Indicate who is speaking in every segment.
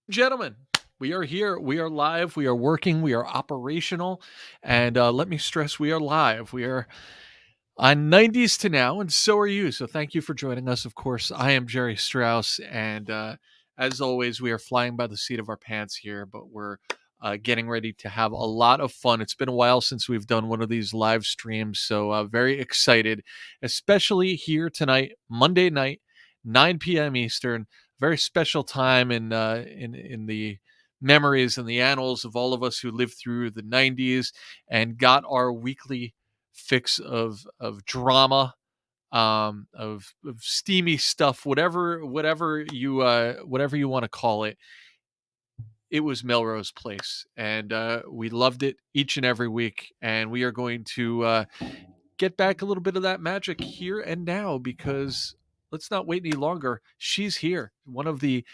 Speaker 1: Gentlemen, we are here. We are live. We are working. We are operational. And let me stress, we are live. We are on 90s to now, and so are you. So thank you for joining us. Of course, I am Jerry Strauss. And as always, we are flying by the seat of our pants here, but we're getting ready to have a lot of fun. It's been a while since we've done one of these live streams. So very excited, especially here tonight, Monday night, 9 p.m. Eastern. Very special time in the memories and the annals of all of us who lived through the 90s and got our weekly fix of drama, of steamy stuff, whatever you want to call it. It was Melrose Place, and we loved it each and every week. And we are going to get back a little bit of that magic here and now, because let's not wait any longer. She's here, one of the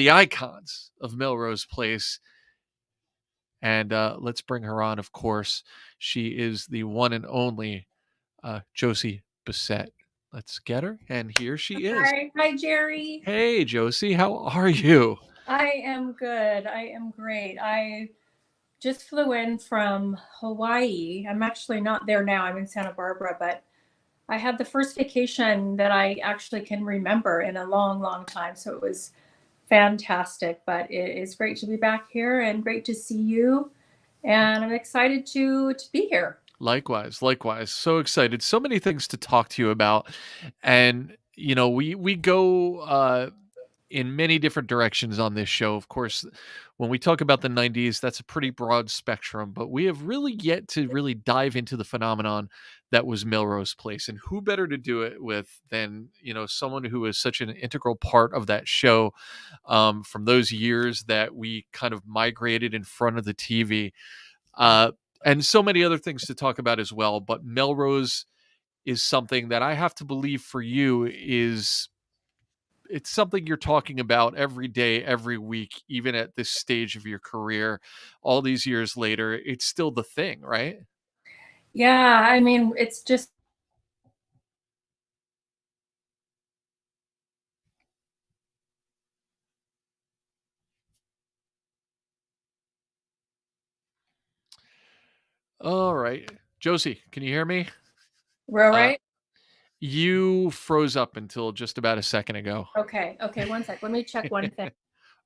Speaker 1: icons of Melrose Place, and let's bring her on. Of course, she is the one and only Josie Bissett. Let's get her, and here she is.
Speaker 2: Hi, Jerry.
Speaker 1: Hey, Josie, how are you?
Speaker 2: I am good. I am great. I just flew in from Hawaii. I'm actually not there now. I'm in Santa Barbara, but I had the first vacation that I actually can remember in a long, long time. So it was fantastic. But it is great to be back here and great to see you. And I'm excited to be here.
Speaker 1: Likewise, likewise. So excited. So many things to talk to you about, and we go in many different directions on this show. Of course, when we talk about the 90s, that's a pretty broad spectrum, but we have really yet to really dive into the phenomenon that was Melrose Place. And who better to do it with than, someone who is such an integral part of that show, from those years that we kind of migrated in front of the TV. Uh, and so many other things to talk about as well. But Melrose is something that I have to believe for you is it's something you're talking about every day, every week, even at this stage of your career, all these years later. It's still the thing, right?
Speaker 2: Yeah, I mean, it's just
Speaker 1: All right. Josie, can you hear me?
Speaker 2: we're all
Speaker 1: Uh,
Speaker 2: right.
Speaker 1: you froze up until just about a second ago.
Speaker 2: Okay. Okay. One sec. Let me check one thing.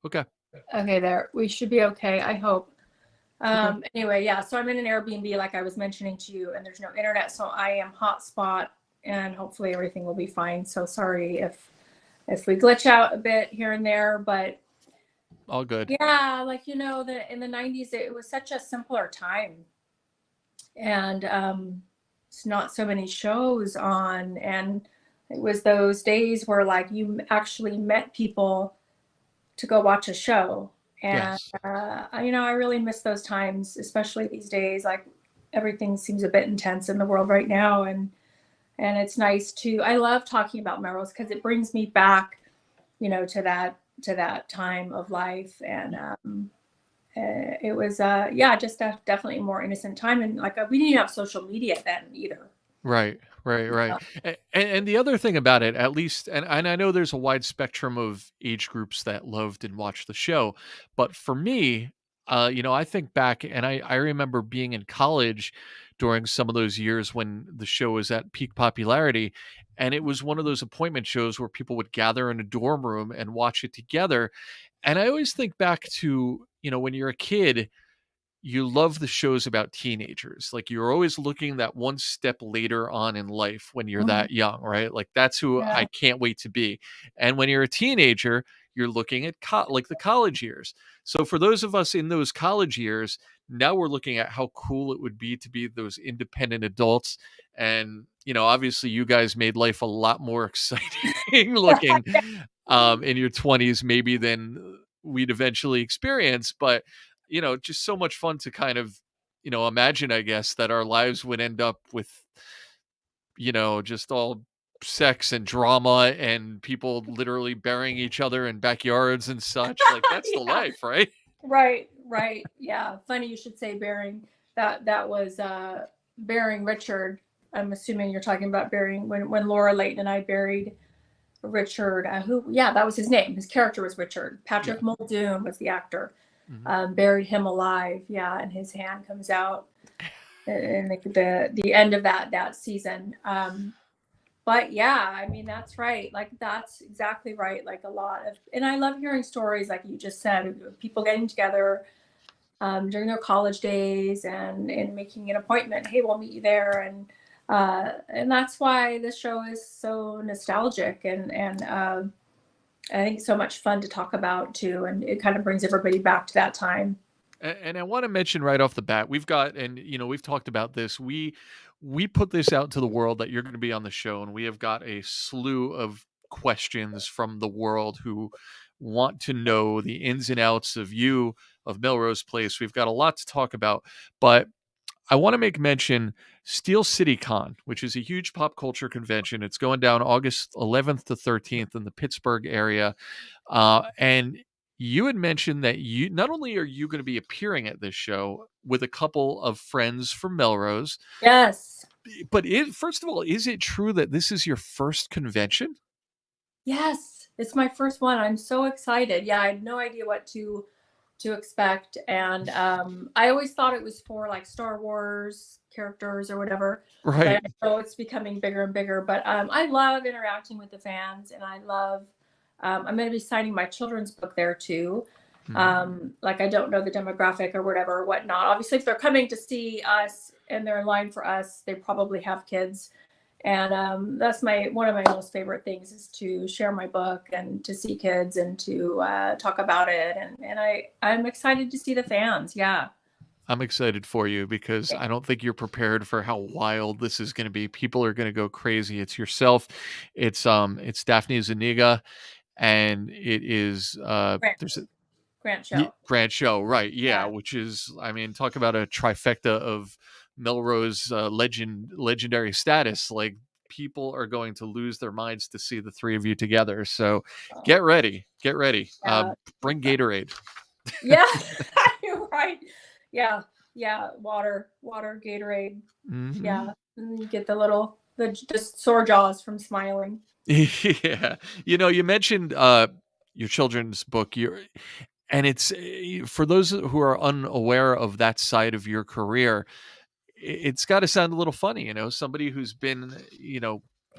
Speaker 1: Okay.
Speaker 2: Okay, there. We should be okay, I hope.
Speaker 1: Okay.
Speaker 2: Anyway, yeah, so I'm in an Airbnb like I was mentioning to you, and there's no internet, so I am hotspot and hopefully everything will be fine. So sorry if we glitch out a bit here and there, but
Speaker 1: All good.
Speaker 2: yeah, like the in the 90s it was such a simpler time. And it's not so many shows on, and it was those days where like you actually met people to go watch a show. And
Speaker 1: Yes.
Speaker 2: I really miss those times, especially these days. Like everything seems a bit intense in the world right now, and it's nice to. I love talking about Melrose because it brings me back, to that time of life, and it was yeah, just definitely a more innocent time, and like we didn't even have social media then either.
Speaker 1: Right, right, right.
Speaker 2: Yeah.
Speaker 1: And the other thing about it, at least, and I know there's a wide spectrum of age groups that loved and watched the show, but for me, I think back and I remember being in college during some of those years when the show was at peak popularity, and it was one of those appointment shows where people would gather in a dorm room and watch it together. And I always think back to, when you're a kid, you love the shows about teenagers. Like you're always looking that one step later on in life when you're
Speaker 2: Mhm.
Speaker 1: that young, right? Like that's who I
Speaker 2: Yeah.
Speaker 1: can't wait to be. And when you're a teenager, you're looking at like the college years. So for those of us in those college years, now we're looking at how cool it would be to be those independent adults. And obviously you guys made life a lot more exciting looking in your 20s maybe than we'd eventually experience, but just so much fun to kind of, imagine, I guess, that our lives would end up with, just all sex and drama and people literally burying each other in backyards and such. Like that's the
Speaker 2: Yeah.
Speaker 1: life, right?
Speaker 2: Right. Right. Yeah. Funny you should say Bearing. That was Bearing Richard. I'm assuming you're talking about Bearing when Laura Layton and I buried Richard, yeah, that was his name. His character was Richard.
Speaker 1: Yeah.
Speaker 2: Patrick Muldoon was the actor.
Speaker 1: Hmm.
Speaker 2: Buried him alive. Yeah, and his hand comes out in the end of that season. But yeah, I mean, that's right. Like, that's exactly right. Like, a lot of, and I love hearing stories, like you just said, of people getting together during their college days and making an appointment. Hey, we'll meet you there. And that's why this show is so nostalgic and I think so much fun to talk about too. And it kind of brings everybody back to that time.
Speaker 1: And I want to mention right off the bat, we've got, and we've talked about this. We put this out to the world that you're going to be on the show, and we have got a slew of questions from the world who want to know the ins and outs of you, of Melrose Place. We've got a lot to talk about, but I want to make mention Steel City Con, which is a huge pop culture convention. It's going down August 11th to 13th in the Pittsburgh area. And you had mentioned that you not only are you going to be appearing at this show with a couple of friends from Melrose,
Speaker 2: Yes.
Speaker 1: but first of all, is it true that this is your first convention?
Speaker 2: Yes. It's my first one. I'm so excited. Yeah, I had no idea what to expect. And I always thought it was for like Star Wars characters or whatever. But
Speaker 1: Right.
Speaker 2: I know it's becoming bigger and bigger. But I love interacting with the fans, and I love. I'm going to be signing my children's book there too.
Speaker 1: Mhm.
Speaker 2: Like, I don't know the demographic or whatever, or whatnot. Obviously, if they're coming to see us and they're in line for us, they probably have kids. And that's one of my most favorite things, is to share my book and to see kids and to talk about it. And I'm excited to see the fans. Yeah.
Speaker 1: I'm excited for you because I don't think you're prepared for how wild this is going to be. People are going to go crazy. It's yourself, it's Daphne Zuniga, and it is
Speaker 2: Grant,
Speaker 1: there's
Speaker 2: Grant Show.
Speaker 1: Grant Show, right? Yeah,
Speaker 2: Yeah.
Speaker 1: which is, I mean, talk about a trifecta of Melrose legendary status. Like, people are going to lose their minds to see the three of you together. So
Speaker 2: Oh,
Speaker 1: get ready, get ready.
Speaker 2: yeah.
Speaker 1: Bring Gatorade.
Speaker 2: Yeah. You're right. Yeah. Yeah. Water, Gatorade.
Speaker 1: Hmm.
Speaker 2: Yeah. And you get the sore jaws from smiling.
Speaker 1: Yeah, you mentioned your children's book. And it's for those who are unaware of that side of your career, it's got to sound a little funny, somebody who's been,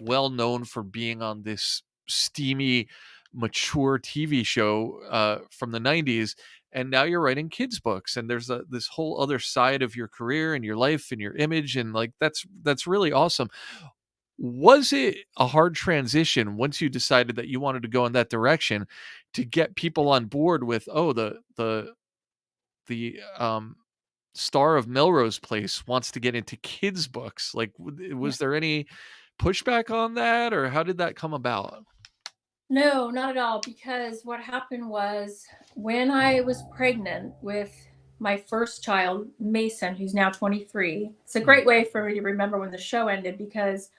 Speaker 1: well known for being on this steamy, mature TV show from the 90s, and now you're writing kids books, and there's this whole other side of your career and your life and your image, and like that's really awesome. Was it a hard transition once you decided that you wanted to go in that direction to get people on board with, oh, the star of Melrose Place wants to get into kids books? Like,
Speaker 2: Yeah.
Speaker 1: was there any pushback on that, or how did that come about?
Speaker 2: No, not at all. Because what happened was, when I was pregnant with my first child, Mason, who's now 23, it's a
Speaker 1: Mm,
Speaker 2: great way for me to remember when the show ended, because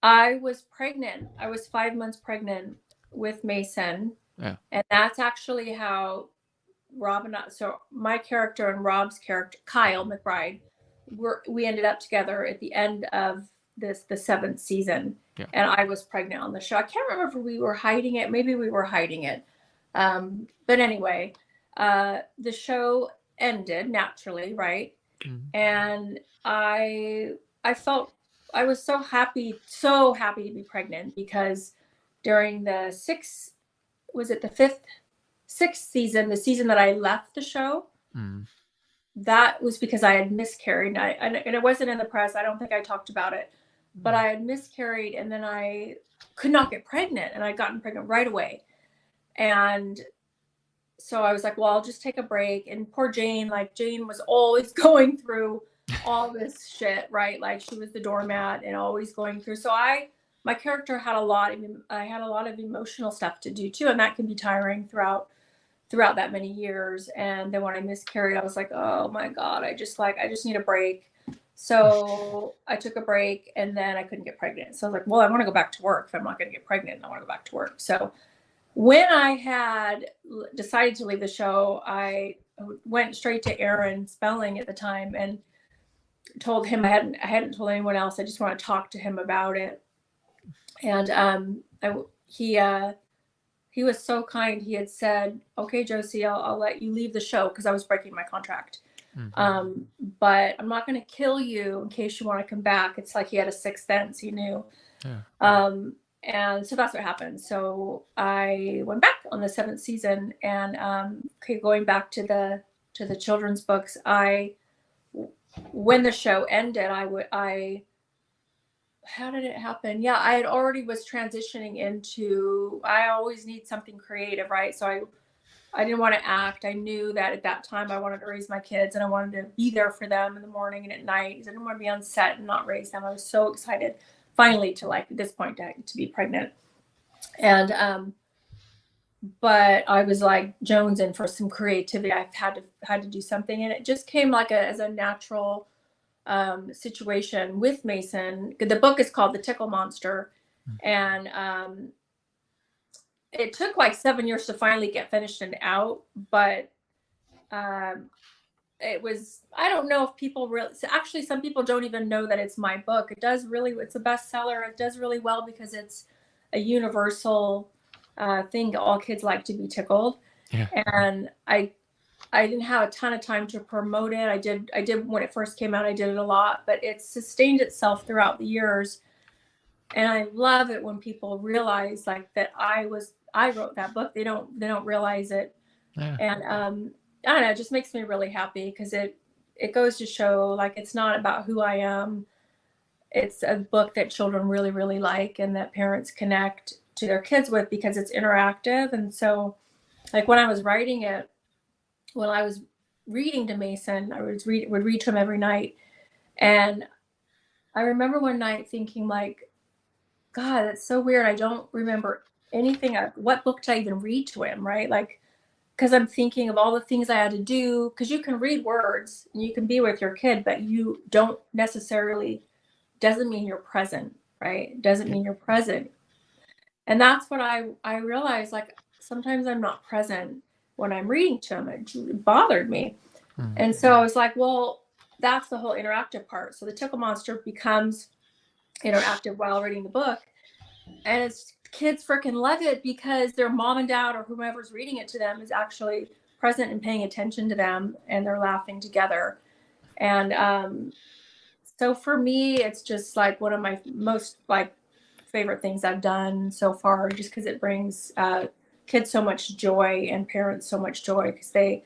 Speaker 2: I was pregnant. I was 5 months pregnant with Mason.
Speaker 1: yeah.
Speaker 2: And that's actually how so my character and Rob's character, Kyle McBride, we ended up together at the end of the seventh season.
Speaker 1: Yeah.
Speaker 2: And I was pregnant on the show. I can't remember if we were hiding it. Maybe we were hiding it. But anyway, the show ended naturally, right?
Speaker 1: Mhm.
Speaker 2: And I felt, I was so happy to be pregnant, because during the fifth, sixth season, the season that I left the show,
Speaker 1: Mm.
Speaker 2: that was because I had miscarried. And it wasn't in the press. I don't think I talked about it, but
Speaker 1: Mm.
Speaker 2: I had miscarried, and then I could not get pregnant, and I'd gotten pregnant right away. And so I was like, well, I'll just take a break. And poor Jane, like, Jane was always going through all this shit, right? Like, she was the doormat and always going through. So my character had I had a lot of emotional stuff to do too. And that can be tiring throughout that many years. And then when I miscarried, I was like, oh my God, I just need a break. So I took a break, and then I couldn't get pregnant. So I was like, well, I want to go back to work. If I'm not going to get pregnant, I want to go back to work. So when I had decided to leave the show, I went straight to Aaron Spelling at the time and told him, I hadn't told anyone else. I just want to talk to him about it. And he was so kind. He had said, "Okay, Josie, I'll let you leave the show," because I was breaking my contract.
Speaker 1: Mhm.
Speaker 2: But I'm not going to kill you in case you want to come back. It's like he had a sixth sense. He knew.
Speaker 1: Yeah.
Speaker 2: And so that's what happened. So I went back on the seventh season, and okay, going back to the children's books, when the show ended, I how did it happen? Yeah, I had already was transitioning into, I always need something creative, right? So I didn't want to act. I knew that at that time I wanted to raise my kids, and I wanted to be there for them in the morning and at night. I didn't want to be on set and not raise them. I was so excited finally to, like, at this point, to be pregnant. And but I was like jonesing for some creativity. I've had to do something, and it just came like as a natural situation with Mason. The book is called The Tickle Monster, and it took like 7 years to finally get finished and out. But um, it was, I don't know if people really, actually some people don't even know that it's my book. It does really, it's a bestseller. It does really well because it's a universal thing. All kids like to be tickled.
Speaker 1: Yeah.
Speaker 2: And I didn't have a ton of time to promote it. I did when it first came out. I did it a lot, but it's sustained itself throughout the years. And I love it when people realize, like, that I wrote that book. They don't realize it.
Speaker 1: Yeah.
Speaker 2: And I don't know, it just makes me really happy because it goes to show, like, it's not about who I am. It's a book that children really, really like, and that parents connect to their kids with because it's interactive. And so, like, when I was writing it, when I was reading to Mason, I would read to him every night. And I remember one night thinking, like, God, that's so weird. I don't remember anything. What book did I even read to him, right? Like, because I'm thinking of all the things I had to do. Because you can read words and you can be with your kid, but you don't necessarily, doesn't mean you're present, right? It doesn't mean you're present. And that's what I realized. Like, sometimes I'm not present when I'm reading to him. It bothered me.
Speaker 1: Mhm.
Speaker 2: And so I was like, well, that's the whole interactive part. So the Tickle Monster becomes interactive while reading the book. And it's, kids freaking love it because their mom and dad or whomever's reading it to them is actually present and paying attention to them, and they're laughing together. And so for me, it's just like one of my most, like, favorite things I've done so far, just because it brings kids so much joy and parents so much joy because they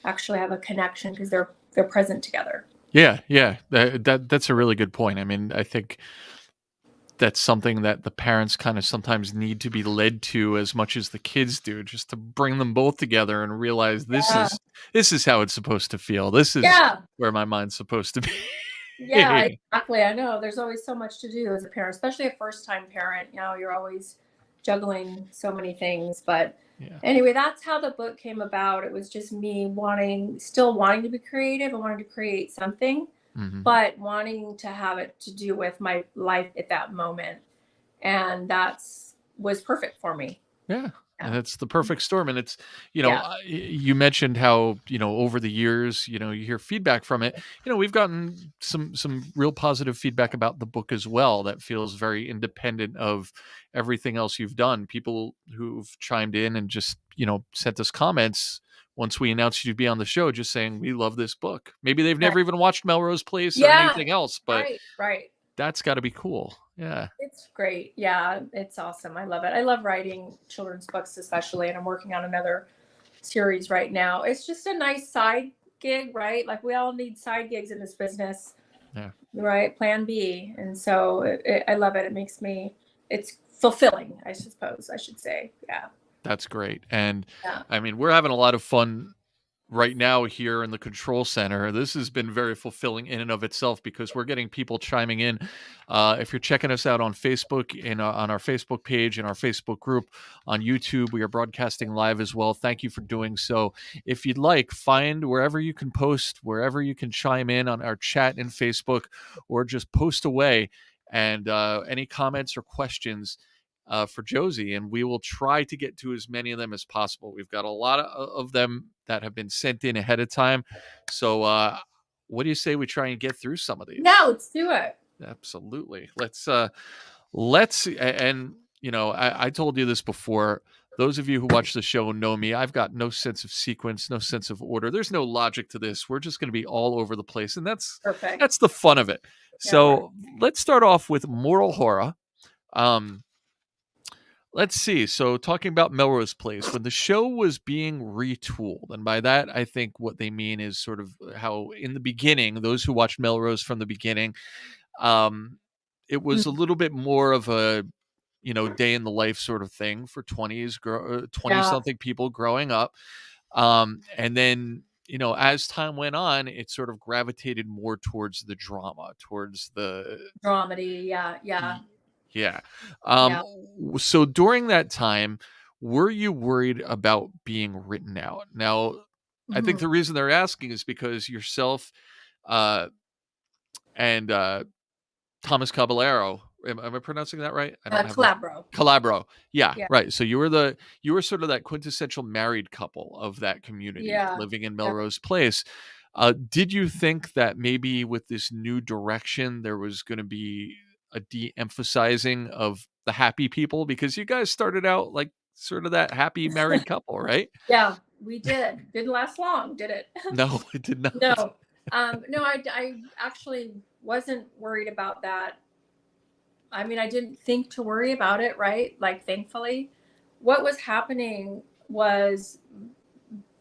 Speaker 2: actually have a connection because they're present together.
Speaker 1: Yeah, yeah. That's a really good point. I mean, I think that's something that the parents kind of sometimes need to be led to as much as the kids do, just to bring them both together and realize
Speaker 2: Yeah.
Speaker 1: this is how it's supposed to feel. This is
Speaker 2: Yeah.
Speaker 1: where my mind's supposed to
Speaker 2: Yeah,
Speaker 1: be.
Speaker 2: exactly. I know there's always so much to do as a parent, especially a first-time parent. You're always juggling so many things. But
Speaker 1: Yeah.
Speaker 2: anyway, that's how the book came about. It was just me still wanting to be creative and wanting to create something,
Speaker 1: Mhm.
Speaker 2: but wanting to have it to do with my life at that moment. And that's was perfect for me.
Speaker 1: Yeah, and
Speaker 2: Yeah.
Speaker 1: it's the perfect storm, and it's
Speaker 2: Yeah.
Speaker 1: you mentioned how, over the years, you hear feedback from it. We've gotten some real positive feedback about the book as well that feels very independent of everything else you've done. People who've chimed in and just, sent us comments once we announced you'd be on the show, just saying, "We love this book." Maybe they've
Speaker 2: Right.
Speaker 1: never even watched Melrose Place or
Speaker 2: Yeah.
Speaker 1: anything else, but
Speaker 2: Right. Right.
Speaker 1: that's gotta be cool. Yeah.
Speaker 2: It's great. Yeah, it's awesome. I love it. I love writing children's books, especially, and I'm working on another series right now. It's just a nice side gig, right? Like, we all need side gigs in this business,
Speaker 1: Yeah.
Speaker 2: right? Plan B. And so I love it. It's fulfilling, I suppose I should say. Yeah.
Speaker 1: That's great, and,
Speaker 2: Yeah.
Speaker 1: I mean, we're having a lot of fun right now here in the control center. This has been very fulfilling in and of itself because we're getting people chiming in. If you're checking us out on Facebook and on our Facebook page and our Facebook group on YouTube, we are broadcasting live as well. Thank you for doing so. If you'd like, find wherever you can post, wherever you can chime in on our chat in Facebook, or just post away and any comments or questions for Josie, and we will try to get to as many of them as possible. We've got a lot of them that have been sent in ahead of time. So, what do you say we try and get through some of these?
Speaker 2: No, let's do it.
Speaker 1: Absolutely. Let's and I told you this before. Those of you who watch the show know me. I've got no sense of sequence, no sense of order. There's no logic to this. We're just going to be all over the place, and that's
Speaker 2: Perfect.
Speaker 1: that's the fun of it.
Speaker 2: Yeah, right.
Speaker 1: So let's start off with moral horror. Um, let's see. So talking about Melrose Place, when the show was being retooled, and by that I think what they mean is sort of how in the beginning, those who watched Melrose from the beginning, um, it was a
Speaker 2: Mm,
Speaker 1: little bit more of a day in the life sort of thing for 20
Speaker 2: yeah,
Speaker 1: something people growing up. And then, as time went on, it sort of gravitated more towards the drama, towards the
Speaker 2: dramedy. Yeah, yeah,
Speaker 1: y- yeah.
Speaker 2: yeah.
Speaker 1: So during that time, were you worried about being written out? Now, I think
Speaker 2: Hmm.
Speaker 1: the reason they're asking is because yourself uh and Thomas Caballero. Am I pronouncing that right? I don't have the
Speaker 2: Calabro.
Speaker 1: Calabro. Yeah,
Speaker 2: Yeah,
Speaker 1: right. So you were sort of that quintessential married couple of that community
Speaker 2: yeah,
Speaker 1: living in
Speaker 2: yeah.
Speaker 1: Melrose Place. Did you think that maybe with this new direction there was going to be a de-emphasizing of the happy people, because you guys started out like sort of that happy married couple, right?
Speaker 2: Yeah, we did. Didn't last long, did it?
Speaker 1: No, it did not.
Speaker 2: No. No, I actually wasn't worried about that. I mean, I didn't think to worry about it, right? Like, thankfully, what was happening was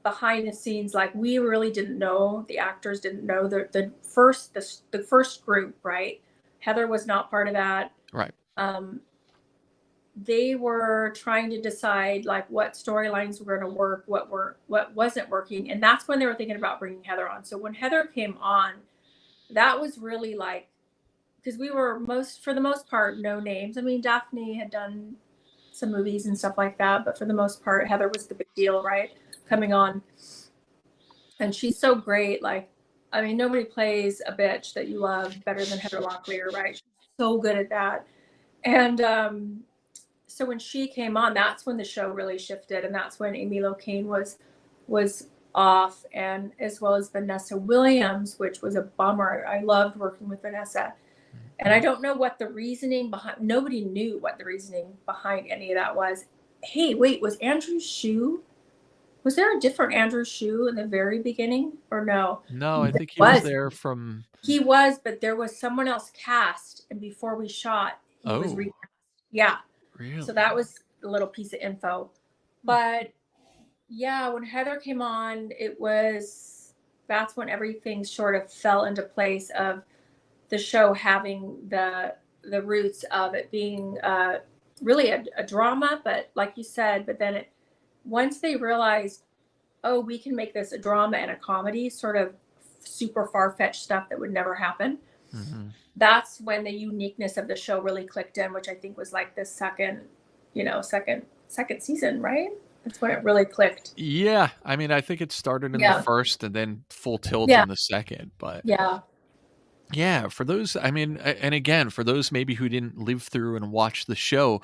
Speaker 2: behind the scenes. Like, we really didn't know. The actors didn't know the first group, right? Heather was not part of that.
Speaker 1: Right.
Speaker 2: Um, they were trying to decide like what storylines were going to work, what wasn't working, and that's when they were thinking about bringing Heather on. So when Heather came on, that was really like, because we were most for the most part no names. I mean, Daphne had done some movies and stuff like that, but for the most part, Heather was the big deal, right? Coming on, and she's so great. Like, I mean, nobody plays a bitch that you love better than Heather Locklear, right? She's so good at that. And so when she came on, that's when the show really shifted, and that's when Amy Locane was off, and as well as Vanessa Williams, which was a bummer. I loved working with Vanessa, and I don't know what the reasoning behind. Nobody knew what the reasoning behind any of that was. Hey, wait, was Andrew Shue? Was there a different Andrew Shue in the very beginning, or no?
Speaker 1: No, I
Speaker 2: There
Speaker 1: think he was
Speaker 2: was.
Speaker 1: there from
Speaker 2: He was, but there was someone else cast, and before we shot, he was
Speaker 1: oh,
Speaker 2: recast. Yeah. So
Speaker 1: really?
Speaker 2: that was a little piece of info. But yeah, when Heather came on, that's when everything sort of fell into place of the show having the roots of it being really a drama, but like you said, but then once they realized, oh, we can make this a drama and a comedy, sort of super far-fetched stuff that would never happen.
Speaker 1: Mhm.
Speaker 2: That's when the uniqueness of the show really clicked in, which I think was like the second, second season, right? That's when it really clicked.
Speaker 1: Yeah, I mean, I think it started in the
Speaker 2: Yeah.
Speaker 1: first and then full tilt
Speaker 2: Yeah.
Speaker 1: in the second, but
Speaker 2: Yeah.
Speaker 1: yeah, for those, I mean, and again, for those maybe who didn't live through and watch the show,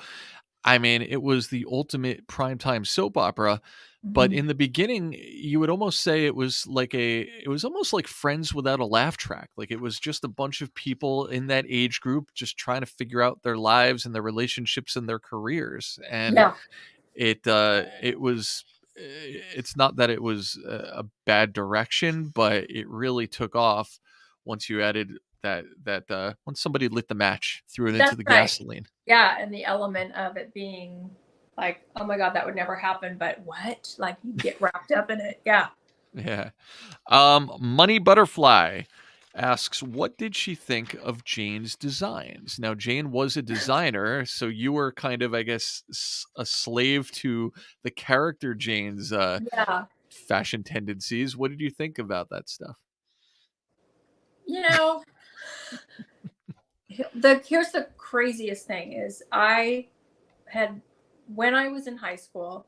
Speaker 1: I mean, it was the ultimate primetime soap opera, but
Speaker 2: Mhm.
Speaker 1: in the beginning, you would almost say it was almost like Friends without a laugh track. Like it was just a bunch of people in that age group just trying to figure out their lives and their relationships and their careers. And
Speaker 2: Yeah.
Speaker 1: it was it's not that it was a bad direction, but it really took off once you added that once somebody lit the match, threw it into
Speaker 2: That's
Speaker 1: the
Speaker 2: right.
Speaker 1: gasoline.
Speaker 2: Yeah, and the element of it being like, oh my God, that would never happen, but what? Like, you get wrapped up in it. Yeah.
Speaker 1: Yeah. Money Butterfly asks, what did she think of Jane's designs? Now, Jane was a designer, so you were kind of, I guess, a slave to the character Jane's
Speaker 2: Yeah.
Speaker 1: fashion tendencies. What did you think about that stuff?
Speaker 2: You know, here's the craziest thing is I had when I was in high school,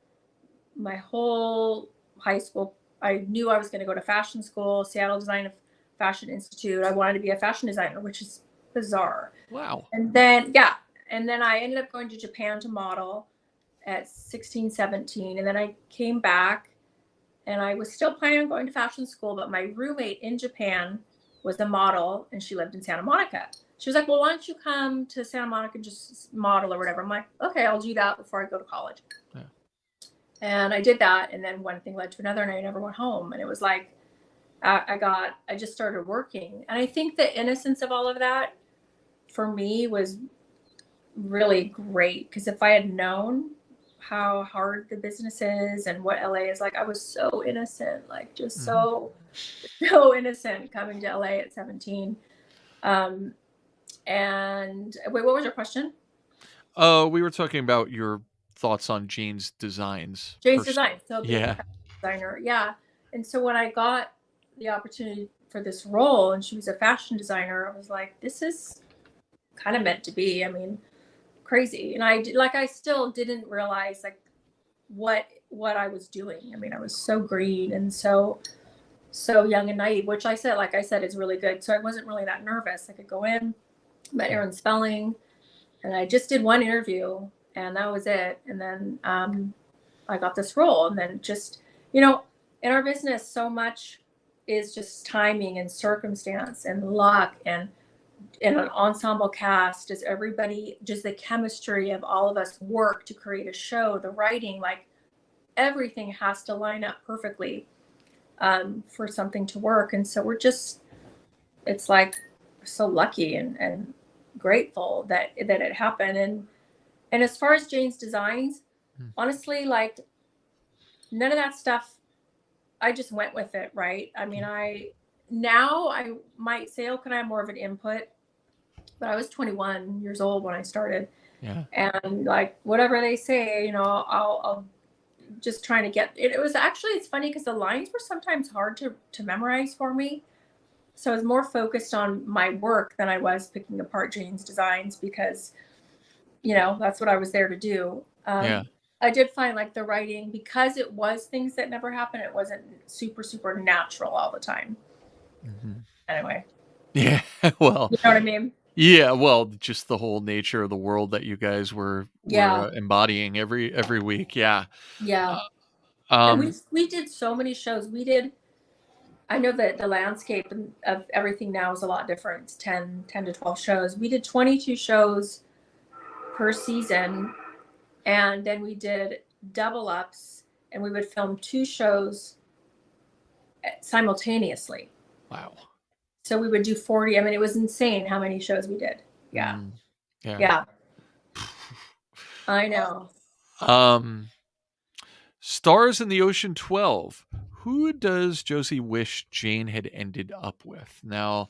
Speaker 2: my whole high school, I knew I was going to go to fashion school, Seattle Design Fashion Institute. I wanted to be a fashion designer, which is bizarre.
Speaker 1: Wow.
Speaker 2: And then, yeah, and then I ended up going to Japan to model at 16, 17. And then I came back and I was still planning on going to fashion school, but my roommate in Japan was a model and she lived in Santa Monica. she was like, well, why don't you come to Santa Monica and just model or whatever? I'm like, okay, I'll do that before I go to college.
Speaker 1: Yeah.
Speaker 2: And I did that. And then one thing led to another, and I never went home. And it was like, I just started working. And I think the innocence of all of that for me was really great, because if I had known how hard the business is and what LA is like, I was so innocent, like just so innocent coming to LA at 17. And wait, what was your question?
Speaker 1: Oh, we were talking about your thoughts on Jane's designs.
Speaker 2: Jane's design. So being a
Speaker 1: Yeah.
Speaker 2: fashion designer, yeah. And so when I got the opportunity for this role, and she was a fashion designer, I was like, this is kind of meant to be. I mean, crazy. And I still didn't realize like what I was doing. I mean, I was so green and so young and naive, which like I said, is really good. So I wasn't really that nervous. I could go in, met Aaron Spelling, and I just did one interview, and that was it. And then I got this role, and then just, in our business, so much is just timing and circumstance and luck, and in an ensemble cast, does everybody, just the chemistry of all of us work to create a show, the writing, like everything has to line up perfectly for something to work. And so it's like so lucky and grateful that it happened. And as far as Jane's designs, honestly, like none of that stuff, I just went with it, right? I mean, I might say, oh, can I have more of an input? But I was 21 years old when I started.
Speaker 1: Yeah.
Speaker 2: And like whatever they say, I'll just trying to get it. It was actually, it's funny because the lines were sometimes hard to memorize for me. So I was more focused on my work than I was picking apart Jane's designs, because, that's what I was there to do.
Speaker 1: Yeah.
Speaker 2: I did find like the writing, because it was things that never happened, it wasn't super, super natural all the time. Anyway.
Speaker 1: Yeah. Well,
Speaker 2: You know what I mean?
Speaker 1: yeah. Well, just the whole nature of the world that you guys were
Speaker 2: Yeah.
Speaker 1: embodying every week. Yeah.
Speaker 2: Yeah.
Speaker 1: Uh,
Speaker 2: And
Speaker 1: um.
Speaker 2: we did so many shows. I know that the landscape of everything now is a lot different. It's 10 to 12 shows. We did 22 shows per season. And then we did double ups, and we would film 2 shows simultaneously.
Speaker 1: Wow.
Speaker 2: So we would do 40. I mean, it was insane how many shows we did. Yeah.
Speaker 1: Yeah.
Speaker 2: Yeah. I know.
Speaker 1: Stars in the Ocean 12. Who does Josie wish Jane had ended up with? Now,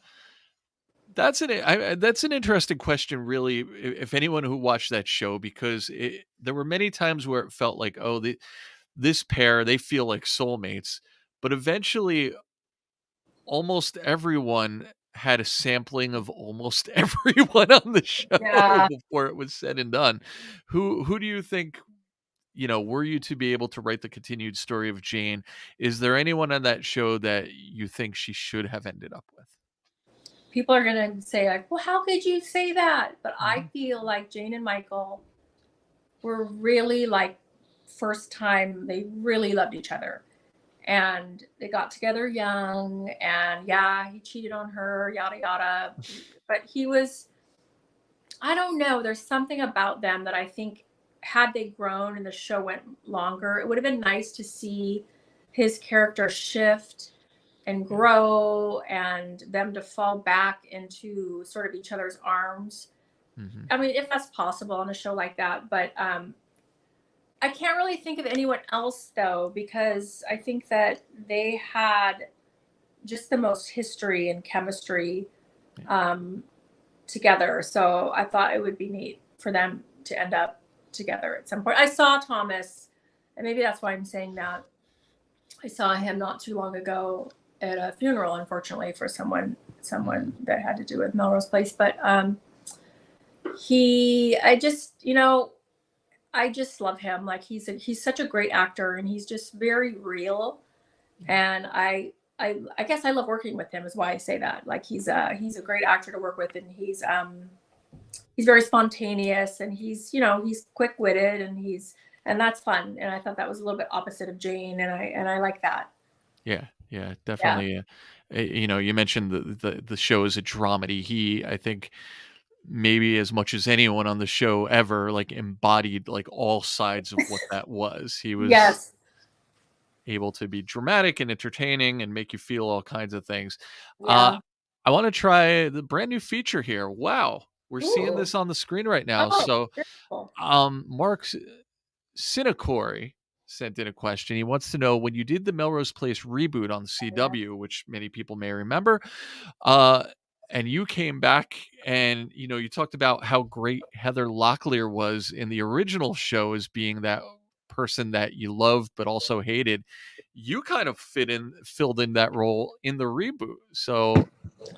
Speaker 1: that's an interesting question, really. If anyone who watched that show, because there were many times where it felt like, oh, this pair, they feel like soulmates, but eventually, almost everyone had a sampling of almost everyone on the show
Speaker 2: Yeah.
Speaker 1: before it was said and done. Who do you think, were you to be able to write the continued story of Jane, is there anyone on that show that you think she should have ended up with?
Speaker 2: People are going to say, like, well, how could you say that? But I
Speaker 1: Mhm.
Speaker 2: feel like Jane and Michael were really like first time they really loved each other, and they got together young, and yeah, he cheated on her, yada yada, but I don't know, there's something about them that I think, had they grown and the show went longer, it would have been nice to see his character shift and
Speaker 1: Yeah.
Speaker 2: grow, and them to fall back into sort of each other's arms.
Speaker 1: Mhm.
Speaker 2: I mean, if that's possible on a show like that. But I can't really think of anyone else though, because I think that they had just the most history and chemistry
Speaker 1: Yeah.
Speaker 2: together. So I thought it would be neat for them to end up together at some point. I saw Thomas, and maybe that's why I'm saying that. I saw him not too long ago at a funeral, unfortunately, for someone that had to do with Melrose Place. But I just love him. Like he's such a great actor, and he's just very real. And I guess I love working with him, is why I say that. Like he's a great actor to work with, and he's very spontaneous, and he's quick witted, and that's fun. And I thought that was a little bit opposite of Jane, and I like that.
Speaker 1: Yeah,
Speaker 2: Yeah.
Speaker 1: definitely. You mentioned the show is a dramedy. I think, maybe as much as anyone on the show ever, like, embodied, like, all sides of what that was. He was
Speaker 2: Yes.
Speaker 1: able to be dramatic and entertaining and make you feel all kinds of things. Uh,
Speaker 2: Yeah.
Speaker 1: I wanna try the brand new feature here. Wow, we're seeing
Speaker 2: Ooh.
Speaker 1: this on the screen right now.
Speaker 2: Oh,
Speaker 1: So,
Speaker 2: very cool.
Speaker 1: Mark Sinacori sent in a question. He wants to know, when you did the Melrose Place reboot on
Speaker 2: Yeah.
Speaker 1: CW, which many people may remember, uh, and you came back and you talked about how great Heather Locklear was in the original show as being that person that you loved but also hated. You kind of filled in that role in the reboot. So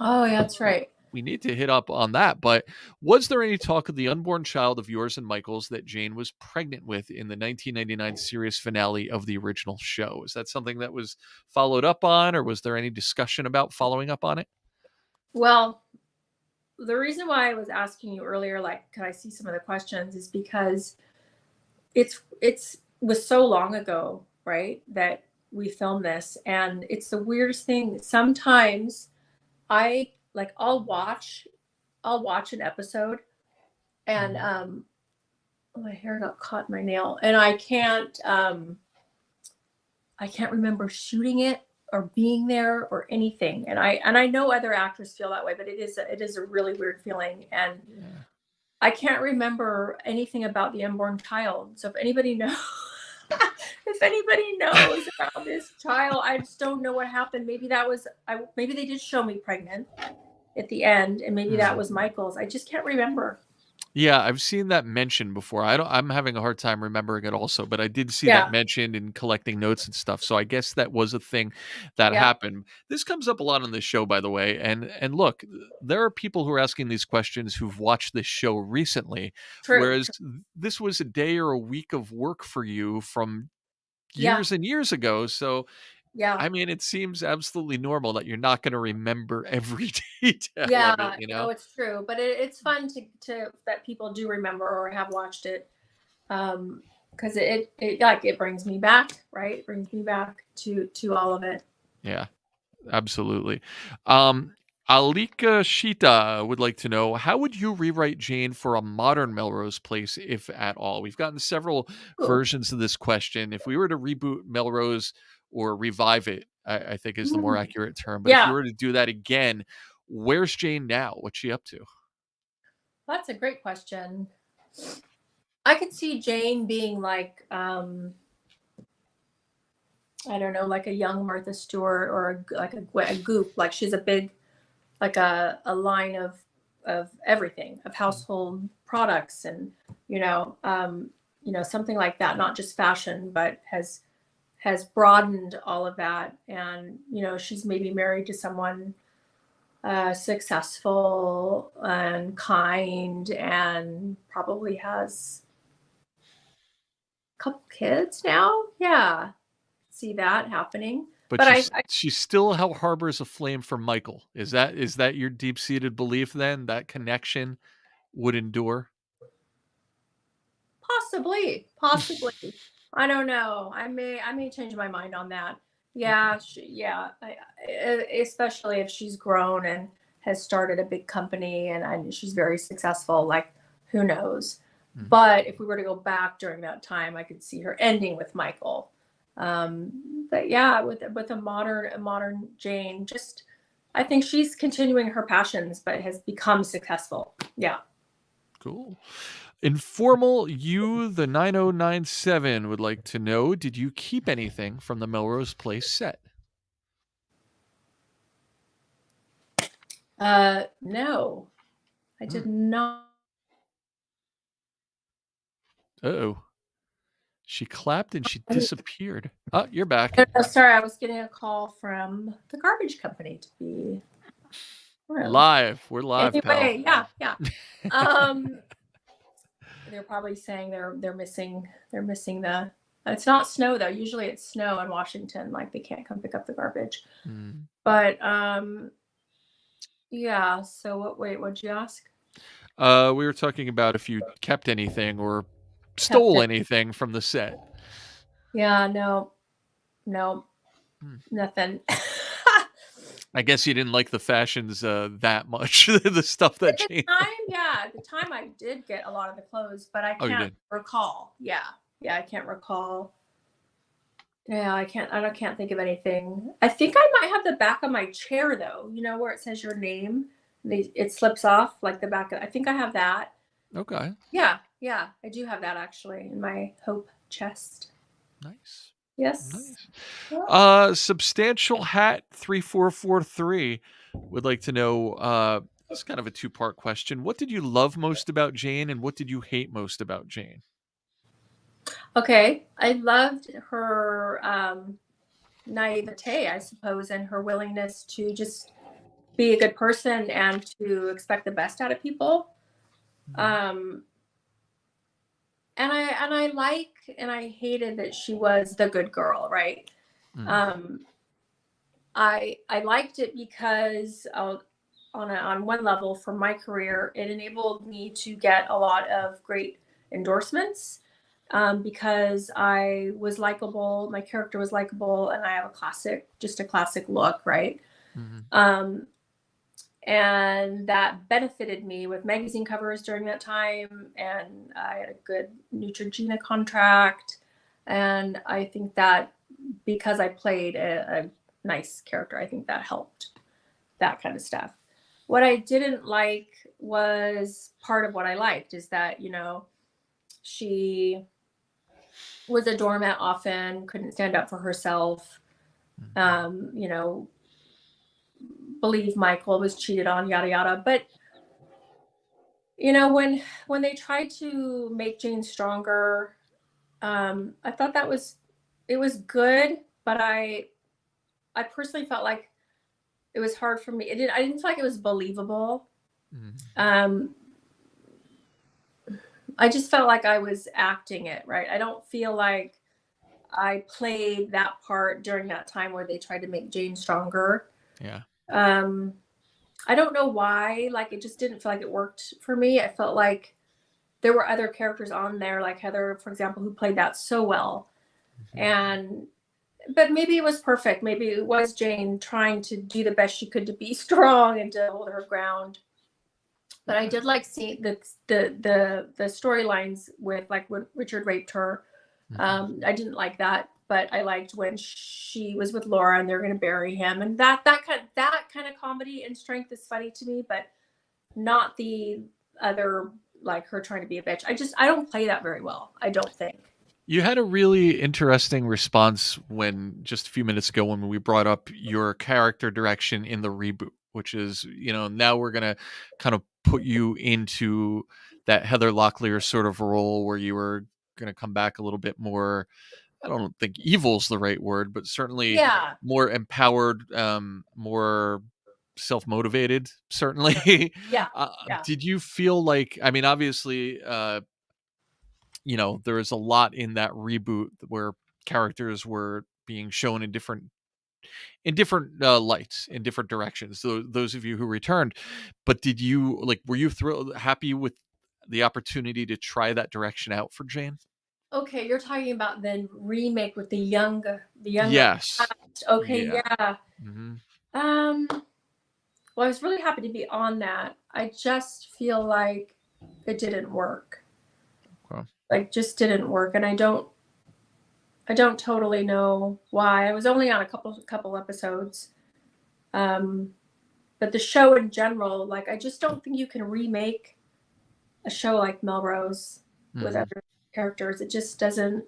Speaker 2: Oh, yeah, that's right.
Speaker 1: we need to hit up on that. But was there any talk of the unborn child of yours and Michael's that Jane was pregnant with in the 1999 series finale of the original show? Is that something that was followed up on, or was there any discussion about following up on it?
Speaker 2: Well, the reason why I was asking you earlier, like, can I see some of the questions, is because it's was so long ago, right? That we filmed this, and it's the weirdest thing. Sometimes I like I'll watch an episode, and
Speaker 1: Mhm.
Speaker 2: oh, my hair got caught in my nail, and I can't remember shooting it or being there or anything. And I know other actors feel that way, but it is a really weird feeling. And
Speaker 1: Yeah.
Speaker 2: I can't remember anything about the unborn child. So if anybody knows, if anybody knows about this child, I just don't know what happened. Maybe that was maybe they did show me pregnant at the end, and maybe that
Speaker 1: Mhm.
Speaker 2: was Michael's. I just can't remember.
Speaker 1: Yeah, I've seen that mentioned before. I'm having a hard time remembering it also, but I did see that
Speaker 2: Yeah,
Speaker 1: mentioned in collecting notes and stuff. So I guess that was a thing that
Speaker 2: yeah,
Speaker 1: happened. This comes up a lot on this show, by the way. And look, there are people who are asking these questions who've watched this show recently,
Speaker 2: true,
Speaker 1: whereas
Speaker 2: true.
Speaker 1: this was a day or a week of work for you from
Speaker 2: Yeah,
Speaker 1: years and years ago. So
Speaker 2: yeah.
Speaker 1: I mean, it seems absolutely normal that you're not going to remember every detail of it,
Speaker 2: Yeah,
Speaker 1: you know?
Speaker 2: no, it's true, but it's fun to that people do remember or have watched it, because it like it brings me back, right? It brings me back to all of it.
Speaker 1: Yeah. Absolutely. Um, Alika Shita would like to know, how would you rewrite Jane for a modern Melrose Place, if at all? We've gotten several
Speaker 2: Ooh.
Speaker 1: versions of this question. If we were to reboot Melrose or revive it, I think is the more
Speaker 2: Mm.
Speaker 1: accurate term. But if you
Speaker 2: Yeah,
Speaker 1: were to do that again, where's Jane now? What's she up to?
Speaker 2: that's a great question. I could see Jane being like, I don't know, like a young Martha Stewart or like a goop. Like she's a big, like a line of everything, of household products, and you know, something like that. Not just fashion, but has broadened all of that. And she's maybe married to someone successful and kind, and probably has a couple kids now. Yeah, see that happening.
Speaker 1: But
Speaker 2: But I
Speaker 1: she still harbors a flame for Michael. Is that your deep seated belief then that connection would endure?
Speaker 2: possibly, I don't know. I may change my mind on that.
Speaker 1: Okay.
Speaker 2: Yeah, yeah. Especially if she's grown and has started a big company, and she's very successful. Like, who knows?
Speaker 1: Mhm.
Speaker 2: But if we were to go back during that time, I could see her ending with Michael. But yeah, with a modern Jane, just I think she's continuing her passions, but has become successful. Yeah.
Speaker 1: Cool. Informal you the 9097 would like to know, did you keep anything from the Melrose Place set?
Speaker 2: No, I
Speaker 1: Hmm.
Speaker 2: did not.
Speaker 1: Uh-oh. She clapped and she disappeared. Oh, you're back.
Speaker 2: No, no, sorry, I was getting a call from the garbage company to be real.
Speaker 1: Live. We're live, pal.
Speaker 2: Anyway, yeah, yeah. Um, they're probably saying they're missing the. It's not snow though. Usually it's snow in Washington. Like they can't come pick up the garbage.
Speaker 1: Mm.
Speaker 2: But yeah. So what? Wait, what'd you ask?
Speaker 1: We were talking about if you kept anything or
Speaker 2: Kept
Speaker 1: stole
Speaker 2: it.
Speaker 1: anything from the set.
Speaker 2: Yeah. No. No.
Speaker 1: Hmm.
Speaker 2: Nothing.
Speaker 1: I guess you didn't like the fashions that much, the stuff that
Speaker 2: At the
Speaker 1: Jane.
Speaker 2: time, yeah, at the time I did get a lot of the clothes, but I
Speaker 1: Oh, you
Speaker 2: can't
Speaker 1: did.
Speaker 2: recall. Yeah. Yeah, I can't recall. Yeah, I can't think of anything. I think I might have the back of my chair though, where it says your name. It slips off like the back of, I think I have that.
Speaker 1: Okay,
Speaker 2: Yeah, yeah, I do have that actually in my hope chest.
Speaker 1: nice,
Speaker 2: Yes.
Speaker 1: nice.
Speaker 2: Yeah.
Speaker 1: Substantial hat 3443 would like to know. It's kind of a two-part question. What did you love most about Jane, and what did you hate most about Jane?
Speaker 2: Okay. I loved her naivete, I suppose, and her willingness to just be a good person and to expect the best out of people.
Speaker 1: Mhm,
Speaker 2: Um, and I like and I hated that she was the good girl, right?
Speaker 1: mhm,
Speaker 2: Um, I liked it because on one level for my career, it enabled me to get a lot of great endorsements because I was likable, my character was likable, and I have just a classic look, right?
Speaker 1: mhm.
Speaker 2: Um, and that benefited me with magazine covers during that time, and I had a good Neutrogena contract, and I think that because I played a nice character, I think that helped, that kind of stuff. What I didn't like was part of what I liked is that, she was a doormat often, couldn't stand up for herself,
Speaker 1: Mhm.
Speaker 2: um, you know, believe Michael was cheated on, yada yada. But when they tried to make Jane stronger, I thought it was good, but I personally felt like it was hard for me. I didn't feel like it was believable.
Speaker 1: Mhm.
Speaker 2: Um, I just felt like I was acting it, right? I don't feel like I played that part during that time where they tried to make Jane stronger.
Speaker 1: Yeah.
Speaker 2: Um, I don't know why. Like, it just didn't feel like it worked for me. I felt like there were other characters on there, like Heather, for example, who played that so well.
Speaker 1: Mhm.
Speaker 2: And but maybe it was perfect. Maybe it was Jane trying to do the best she could to be strong and to hold her ground. But I
Speaker 1: Yeah.
Speaker 2: did like seeing the storylines with like when Richard raped her.
Speaker 1: Mhm.
Speaker 2: I didn't like that, but I liked when she was with Laura and they're going to bury him, and that kind of comedy and strength is funny to me, but not the other, like her trying to be a bitch. I don't play that very well. I don't think.
Speaker 1: You had a really interesting response when just a few minutes ago when we brought up your character direction in the reboot, which is, now we're gonna kind of put you into that Heather Locklear sort of role where you were gonna come back a little bit more. I don't think evil's the right word, but certainly
Speaker 2: Yeah,
Speaker 1: more empowered, more self-motivated, certainly.
Speaker 2: yeah,
Speaker 1: uh,
Speaker 2: yeah.
Speaker 1: did you feel like, I mean, obviously, there is a lot in that reboot where characters were being shown in different lights, in different directions. So those of you who returned, but did you like? Were you thrilled, happy with the opportunity to try that direction out for Jane?
Speaker 2: Okay, you're talking about the remake with the younger
Speaker 1: Yes.
Speaker 2: cast. Okay,
Speaker 1: Yeah.
Speaker 2: yeah.
Speaker 1: Hmm.
Speaker 2: Um, well, I was really happy to be on that. I just feel like it didn't work.
Speaker 1: Well,
Speaker 2: Like, just didn't work, and I don't totally know why. I was only on a couple episodes. Um, but the show in general, like, I just don't think you can remake a show like Melrose with
Speaker 1: mhm.
Speaker 2: other characters. It just doesn't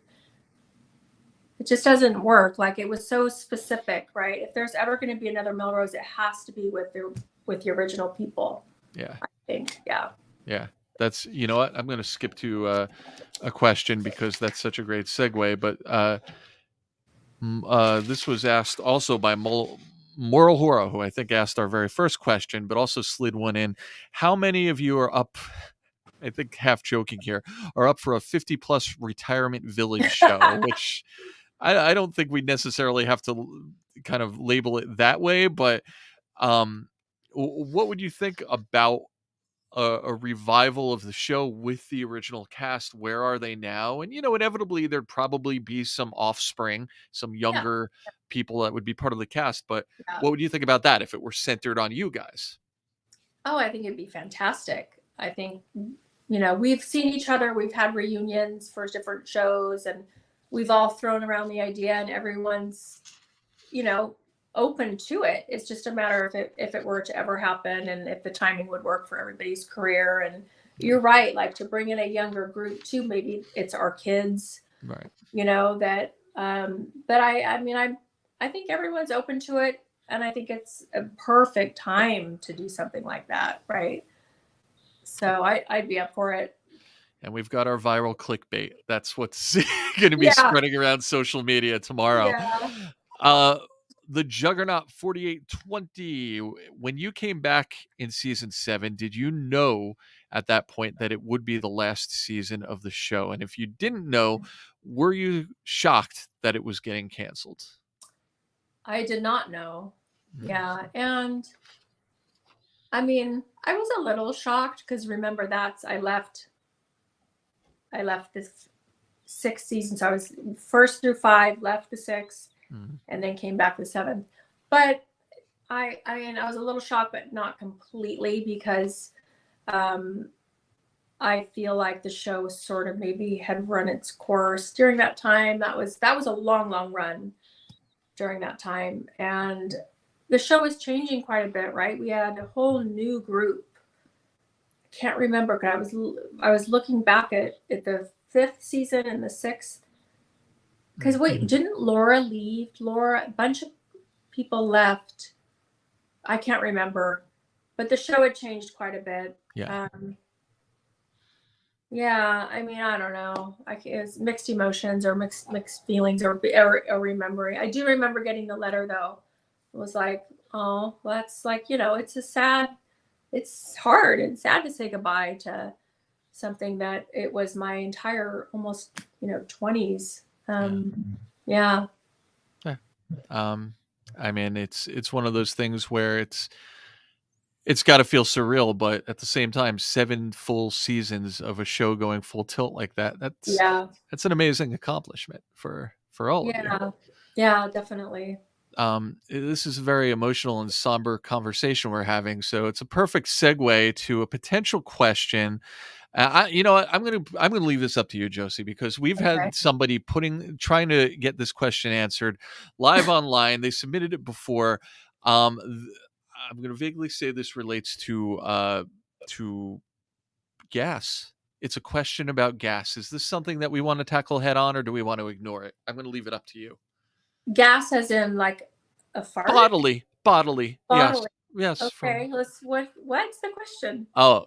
Speaker 2: work. Like, it was so specific, right? If there's ever going to be another Melrose, it has to be with the original people,
Speaker 1: Yeah.
Speaker 2: I think. Yeah.
Speaker 1: Yeah. That's, you know what? I'm going to skip to a question because that's such a great segue. But this was asked also by Moral Hora, who I think asked our very first question, but also slid one in. How many of you are up? I think half joking here, are up for a 50 plus retirement village show, which I don't think we necessarily have to kind of label it that way, but um, what would you think about a revival of the show with the original cast? Where are they now? And inevitably there'd probably be some offspring, some
Speaker 2: Yeah.
Speaker 1: younger. people that would be part of the cast, but
Speaker 2: Yeah.
Speaker 1: what would you think about that if it were centered on you guys?
Speaker 2: Oh, I think it'd be fantastic. I think, we've seen each other, we've had reunions for different shows, and we've all thrown around the idea, and everyone's, you know, open to it. It's just a matter of if it were to ever happen and if the timing would work for everybody's career. And
Speaker 1: Yeah.
Speaker 2: you're right, like to bring in a younger group too, maybe it's our kids,
Speaker 1: Right.
Speaker 2: that, but I mean, I think everyone's open to it. And I think it's a perfect time to do something like that. Right. So I'd be up for it.
Speaker 1: And we've got our viral clickbait. That's what's going to be
Speaker 2: Yeah.
Speaker 1: spreading around social media tomorrow.
Speaker 2: Yeah.
Speaker 1: Uh, the Juggernaut 4820. When you came back in season 7, did you know at that point that it would be the last season of the show? And if you didn't know, were you shocked that it was getting canceled?
Speaker 2: I did not know.
Speaker 1: Mm.
Speaker 2: Yeah. And I mean, I was a little shocked because remember I left this sixth season. So I was first through 5, left the 6th,
Speaker 1: Mm.
Speaker 2: and then came back the 7th. But I mean, I was a little shocked, but not completely because um, I feel like the show sort of maybe had run its course during that time. That was a long, long run during that time, and the show was changing quite a bit. Right, we had a whole new group. Can't remember because I was looking back at the 5th season and the 6th. Because wait, didn't Laura leave? Laura, a bunch of people left. I can't remember, but the show had changed quite a bit.
Speaker 1: Yeah.
Speaker 2: Yeah, I mean, I don't know. It was mixed emotions or mixed feelings or remembering. I do remember getting the letter though. It was like, oh, well, that's like, it's hard and sad to say goodbye to something that it was my entire almost, 20s. Yeah.
Speaker 1: Yeah. I mean, it's one of those things where it's got to feel surreal, but at the same time, 7 full seasons of a show going full tilt like that,
Speaker 2: Yeah.
Speaker 1: that's an amazing accomplishment for all of you.
Speaker 2: Yeah. Yeah, definitely.
Speaker 1: This is a very emotional and somber conversation we're having, so it's a perfect segue to a potential question. You know what? I'm gonna leave this up to you, Josie, because we've
Speaker 2: Okay.
Speaker 1: had somebody trying to get this question answered live online. They submitted it before. I'm gonna vaguely say this relates to gas. It's a question about gas. Is this something that we want to tackle head on, or do we want to ignore it? I'm gonna leave it up to you.
Speaker 2: Gas as in like a fart?
Speaker 1: Bodily. Yes,
Speaker 2: Bodily.
Speaker 1: yes.
Speaker 2: Okay, what's the question?
Speaker 1: Oh,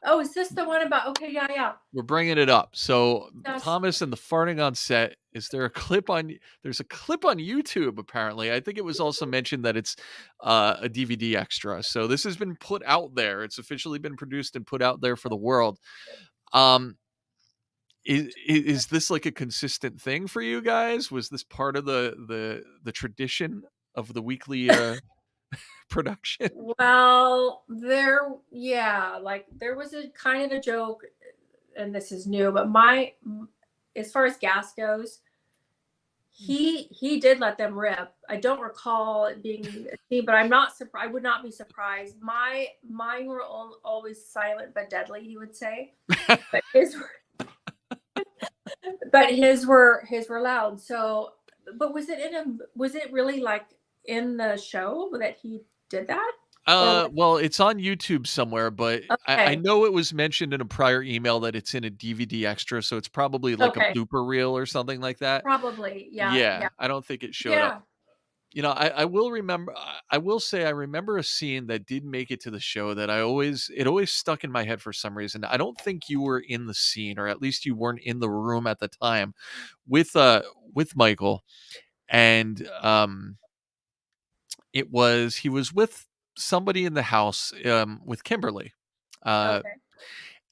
Speaker 2: Oh, is this the one about, okay, yeah, yeah.
Speaker 1: we're bringing it up. So
Speaker 2: That's
Speaker 1: Thomas and the farting on set. Is there a clip on? There's a clip on YouTube. Apparently, I think it was also mentioned that it's a DVD extra. So this has been put out there. It's officially been produced and put out there for the world. Um, is this like a consistent thing for you guys? Was this part of the tradition of the weekly production?
Speaker 2: well, yeah, like there was a kind of a joke, and this is new, but as far as gas goes, he did let them rip. I don't recall it being a scene, but I'm not surprised. I would not be surprised. Mine were always silent but deadly, he would say. But his were loud. So, but was it really like in the show that he did that?
Speaker 1: Well, it's on YouTube somewhere, but I
Speaker 2: Okay.
Speaker 1: know it was mentioned in a prior email that it's in a DVD extra, so it's probably like a
Speaker 2: Okay.
Speaker 1: blooper reel or something like that.
Speaker 2: Probably. Yeah.
Speaker 1: Yeah,
Speaker 2: Yeah.
Speaker 1: I don't think it showed up.
Speaker 2: Yeah.
Speaker 1: I will remember. I will say I remember a scene that did make it to the show that it always stuck in my head for some reason. I don't think you were in the scene, or at least you weren't in the room at the time with Michael, and he was with somebody in the house with Kimberly, uh,
Speaker 2: Okay.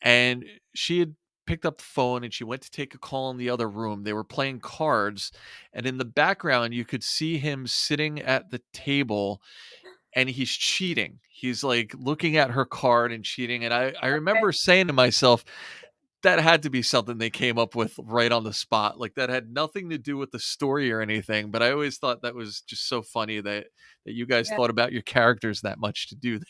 Speaker 1: and she had picked up the phone and she went to take a call in the other room. They were playing cards, and in the background you could see him sitting at the table and he's cheating. He's like looking at her card and cheating. And I
Speaker 2: Okay.
Speaker 1: remember saying to myself, that had to be something they came up with right on the spot. Like, that had nothing to do with the story or anything, but I always thought that was just so funny that you guys
Speaker 2: Yeah.
Speaker 1: thought about your characters that much to do that.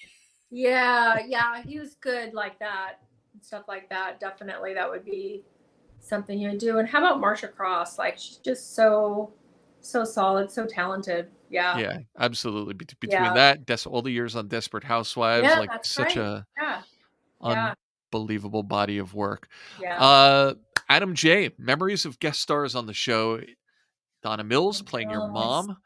Speaker 2: Yeah, yeah, he was good like that and stuff like that. Definitely, that would be something you would do. And how about Marsha Cross? Like, she's just so solid, so talented. Yeah,
Speaker 1: Yeah, absolutely. Between
Speaker 2: yeah,
Speaker 1: that, all the years on Desperate Housewives,
Speaker 2: yeah.
Speaker 1: like,
Speaker 2: That's
Speaker 1: such
Speaker 2: right.
Speaker 1: a
Speaker 2: Yeah, yeah,
Speaker 1: unbelievable body of work.
Speaker 2: yeah.
Speaker 1: Uh, Adam J, memories of guest stars on the show. Donna Mills playing your
Speaker 2: Yes,
Speaker 1: mom.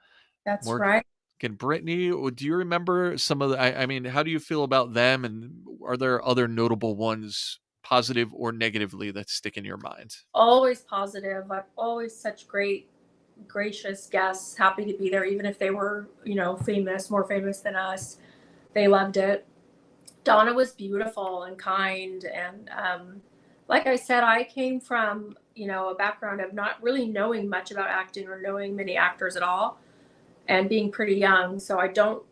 Speaker 2: that's
Speaker 1: Morgan
Speaker 2: right.
Speaker 1: Brittany. Do you remember some of the? I mean, how do you feel about them? And are there other notable ones, positive or negatively, that stick in your mind?
Speaker 2: Always positive. I've always such great, gracious guests. Happy to be there, even if they were, famous, more famous than us. They loved it. Donna was beautiful and kind. And like I said, I came from, a background of not really knowing much about acting or knowing many actors at all and being pretty young. So I didn't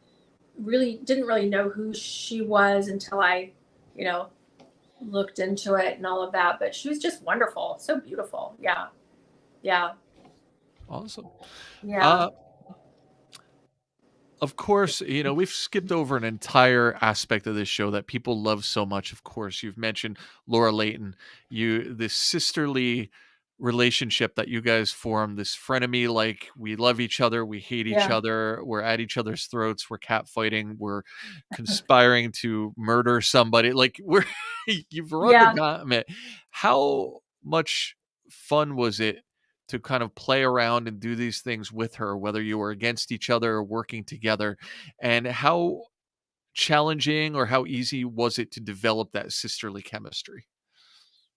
Speaker 2: really know who she was until I, you know, looked into it and all of that. But she was just wonderful. So beautiful. Yeah. Yeah.
Speaker 1: Awesome.
Speaker 2: Yeah.
Speaker 1: Uh, Of course, we've skipped over an entire aspect of this show that people love so much. Of course, you've mentioned Laura Layton, this sisterly relationship that you guys form, this frenemy, like, we love each other, we hate each
Speaker 2: Yeah.
Speaker 1: other, we're at each other's throats, we're catfighting, we're conspiring to murder somebody. Like, you've run the
Speaker 2: Yeah.
Speaker 1: gamut. How much fun was it to kind of play around and do these things with her, whether you were against each other or working together? And how challenging or how easy was it to develop that sisterly chemistry?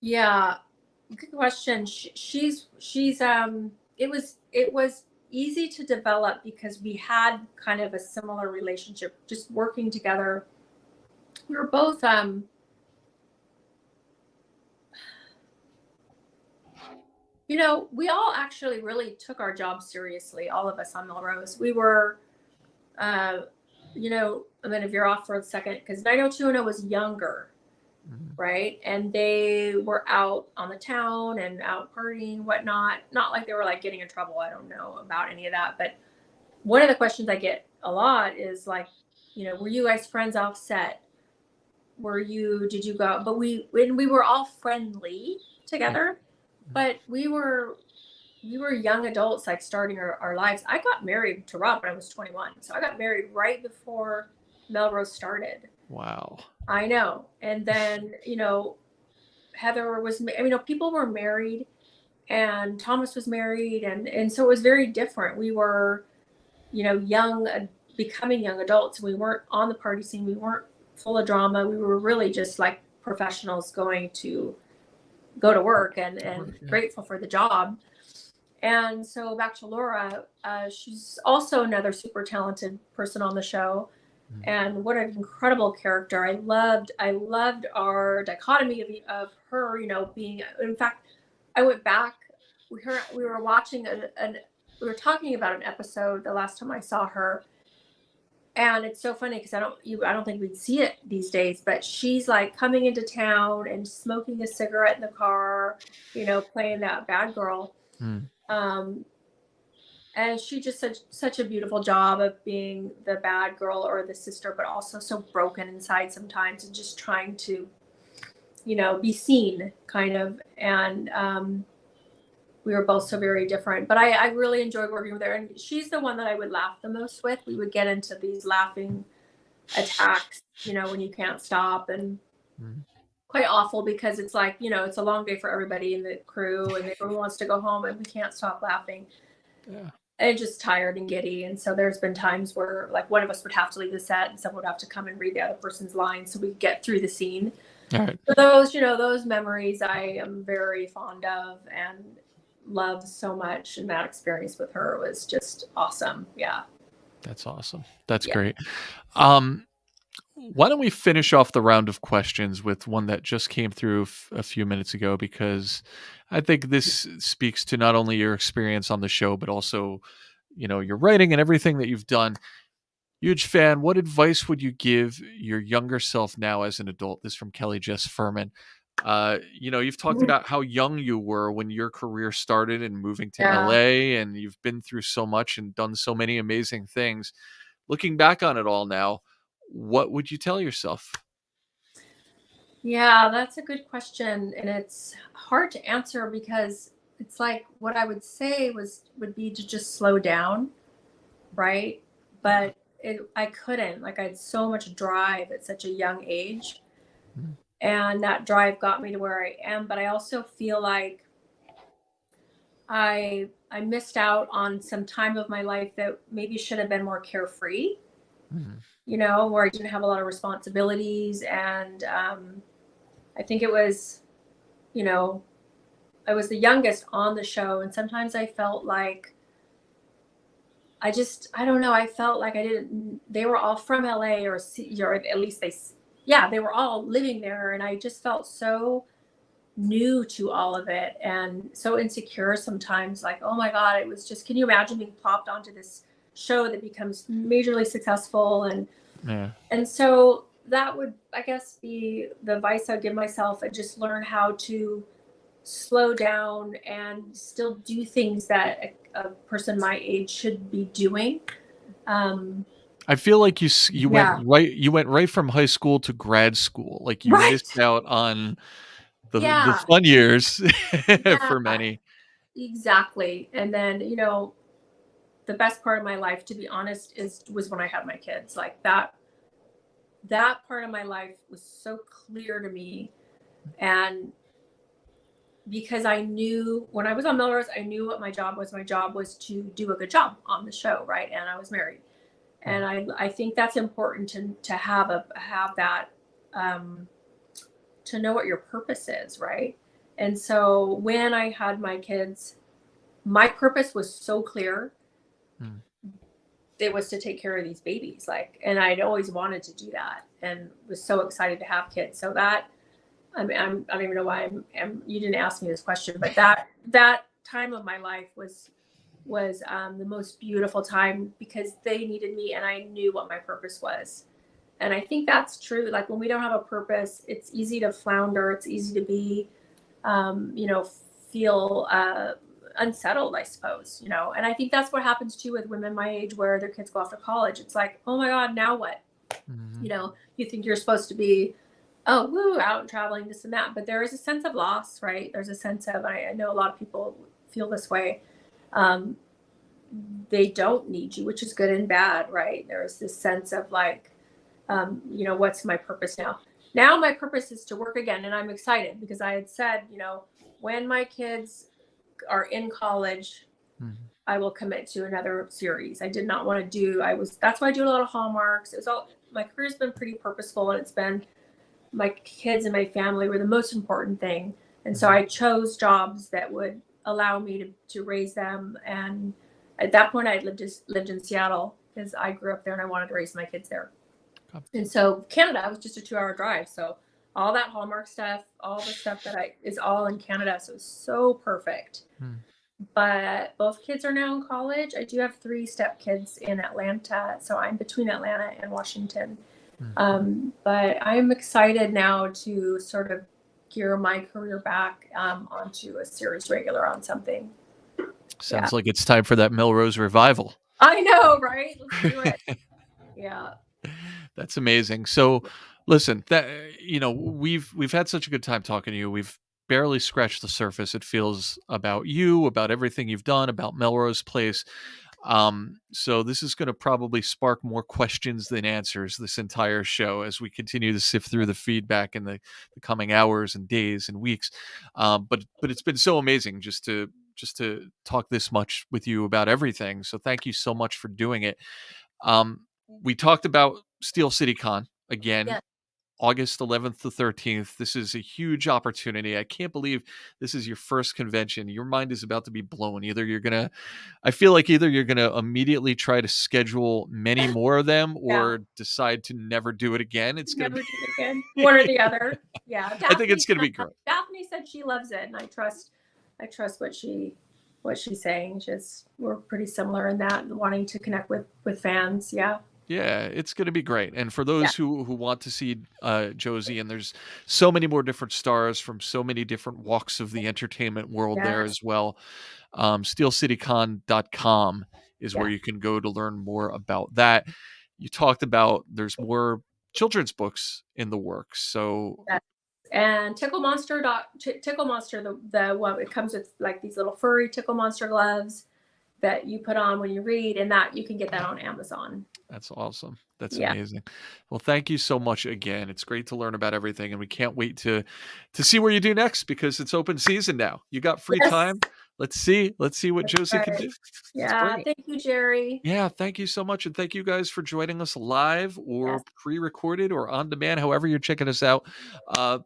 Speaker 2: Yeah. Good question. It was easy to develop because we had kind of a similar relationship, just working together. We were both, we all actually really took our job seriously, all of us on Melrose. We were, uh, I mean, if you're off for a second, because 90210 was younger,
Speaker 1: Mhm.
Speaker 2: right? And they were out on the town and out partying, whatnot. Not like they were like getting in trouble. I don't know about any of that. But one of the questions I get a lot is like, were you guys friends off set? Did you go? But when we were all friendly
Speaker 1: Yeah.
Speaker 2: together, but we were young adults, like starting our lives. I got married to Rob when I was 21. So I got married right before Melrose started.
Speaker 1: Wow.
Speaker 2: I know. And then, Heather was, people were married and Thomas was married. And so it was very different. We were, young, becoming young adults. We weren't on the party scene. We weren't full of drama. We were really just like professionals going to go to work
Speaker 1: To
Speaker 2: and
Speaker 1: work, yeah.
Speaker 2: grateful for the job. And so back to Laura, she's also another super talented person on the show.
Speaker 1: Mhm.
Speaker 2: And what an incredible character. I loved our dichotomy of her, being, in fact, I went back, we were watching we were talking about an episode the last time I saw her. And it's so funny because I don't think we'd see it these days, but she's like coming into town and smoking a cigarette in the car, playing that bad girl.
Speaker 1: Mm.
Speaker 2: Um, and she just did such a beautiful job of being the bad girl or the sister, but also so broken inside sometimes and just trying to, be seen kind of. And we were both so very different, but I really enjoyed working with her. And she's the one that I would laugh the most with. We would get into these laughing attacks, when you can't stop, and
Speaker 1: Mm.
Speaker 2: quite awful because it's like, it's a long day for everybody in the crew and everyone wants to go home and we can't stop laughing.
Speaker 1: Yeah.
Speaker 2: And just tired and giddy. And so there's been times where like one of us would have to leave the set and someone would have to come and read the other person's lines so we could get through the scene.
Speaker 1: All right.
Speaker 2: So those memories I am very fond of and love so much. And that experience with her was just awesome. Yeah.
Speaker 1: That's awesome. That's
Speaker 2: Yeah.
Speaker 1: great. Why don't we finish off the round of questions with one that just came through a few minutes ago, because I think this speaks to not only your experience on the show, but also, your writing and everything that you've done. Huge fan. What advice would you give your younger self now as an adult? This from Kelly Jess Furman. You've talked about how young you were when your career started and moving to
Speaker 2: Yeah.
Speaker 1: LA, and you've been through so much and done so many amazing things. Looking back on it all now, what would you tell yourself?
Speaker 2: Yeah, that's a good question. And it's hard to answer because it's like what I would say would be to just slow down, right?
Speaker 1: Yeah.
Speaker 2: But I couldn't. Like I had so much drive at such a young age.
Speaker 1: Mm,
Speaker 2: And that drive got me to where I am. But I also feel like I missed out on some time of my life that maybe should have been more carefree,
Speaker 1: mm,
Speaker 2: where I didn't have a lot of responsibilities. And I think it was, you know, I was the youngest on the show. And sometimes I felt like I don't know, I felt like I didn't, they were all from LA or at least yeah, they were all living there. And I just felt so new to all of it and so insecure sometimes, like, oh my God, it was just, can you imagine being plopped onto this show that becomes majorly successful?
Speaker 1: yeah.
Speaker 2: And so that would, I guess, be the advice I'd give myself, and just learn how to slow down and still do things that a person my age should be doing. um
Speaker 1: I feel like
Speaker 2: yeah.
Speaker 1: you went right from high school to grad school. Like you missed
Speaker 2: Right.
Speaker 1: out on the
Speaker 2: Yeah.
Speaker 1: fun years
Speaker 2: Yeah,
Speaker 1: for many.
Speaker 2: exactly. And then, the best part of my life, to be honest, was when I had my kids. Like that part of my life was so clear to me. And because I knew when I was on Melrose, I knew what my job was. My job was to do a good job on the show, right? And I was married. And
Speaker 1: Mm,
Speaker 2: I think that's important to have that, um to know what your purpose is, right? And so when I had my kids, my purpose was so clear.
Speaker 1: mm.
Speaker 2: It was to take care of these babies, like, and I'd always wanted to do that and was so excited to have kids. So that, I mean, I don't even know why you didn't ask me this question, but that time of my life was the most beautiful time because they needed me and I knew what my purpose was. And I think that's true. Like when we don't have a purpose, it's easy to flounder. It's easy to be, you know, feel unsettled, I suppose, And I think that's what happens too with women my age where their kids go off to college. It's like, oh my God, now what?
Speaker 1: Mhm.
Speaker 2: You think you're supposed to be, oh, woo, out and traveling, this and that. But there is a sense of loss, right? There's a sense of, I know a lot of people feel this way. Um, they don't need you, which is good and bad, right? There's this sense of like, what's my purpose now? Now my purpose is to work again. And I'm excited because I had said, when my kids are in college,
Speaker 1: Mhm.
Speaker 2: I will commit to another series. I did not want to that's why I do a lot of Hallmarks. My career's been pretty purposeful, and it's been my kids and my family were the most important thing. And so
Speaker 1: Mhm.
Speaker 2: I chose jobs that would allow me to raise them. And at that point, I had lived in Seattle because I grew up there and I wanted to raise my kids there.
Speaker 1: Okay.
Speaker 2: And so Canada was just a 2-hour drive. So all that Hallmark stuff, all the stuff is all in Canada. So it's so perfect.
Speaker 1: Mm,
Speaker 2: But both kids are now in college. I do have 3 step kids in Atlanta. So I'm between Atlanta and Washington.
Speaker 1: mhm.
Speaker 2: But I'm excited now to sort of gear my career back, onto a series regular on something. Yeah.
Speaker 1: Sounds like it's time for that Melrose revival.
Speaker 2: I know, right? Let's do it. Yeah.
Speaker 1: That's amazing. So, listen, we've had such a good time talking to you. We've barely scratched the surface. It feels about you, about everything you've done, about Melrose Place. So this is going to probably spark more questions than answers this entire show as we continue to sift through the feedback in the coming hours and days and weeks. But it's been so amazing just to talk this much with you about everything. So thank you so much for doing it. We talked about Steel City Con again,
Speaker 2: Yeah.
Speaker 1: August 11th to 13th. This is a huge opportunity. I can't believe this is your first convention. Your mind is about to be blown. I feel like either you're going to immediately try to schedule many more of them
Speaker 2: Yeah.
Speaker 1: or decide to never do it again. It's going to
Speaker 2: Never do it again.
Speaker 1: be,
Speaker 2: One or the other. Yeah.
Speaker 1: I think it's going to be great.
Speaker 2: Daphne said she loves it, and I trust what she's saying. Just we're pretty similar in that, wanting to connect with fans. Yeah.
Speaker 1: Yeah, it's gonna be great, and for
Speaker 2: Yeah.
Speaker 1: those who want to see, Josie, and there's so many more different stars from so many different walks of the entertainment world there
Speaker 2: Yes.
Speaker 1: as well. SteelCityCon.com is where
Speaker 2: Yeah.
Speaker 1: you can go to learn more about that. You talked about there's more children's books in the works, so
Speaker 2: Yes. And Tickle Monster, the one, it comes with like these little furry Tickle Monster gloves that you put on when you read, and that you can get that on Amazon.
Speaker 1: that's awesome. That's
Speaker 2: Yeah.
Speaker 1: amazing. Well, thank you so much again. It's great to learn about everything, and we can't wait to see where you do next because it's open season now. You got free
Speaker 2: Yes.
Speaker 1: time. Let's see what Josie can
Speaker 2: Right.
Speaker 1: do. Let's
Speaker 2: Yeah.
Speaker 1: bring it.
Speaker 2: Thank you, Jerry.
Speaker 1: Yeah, thank you so much, and thank you guys for joining us live or
Speaker 2: Yes.
Speaker 1: pre-recorded or on demand, however you're checking us out.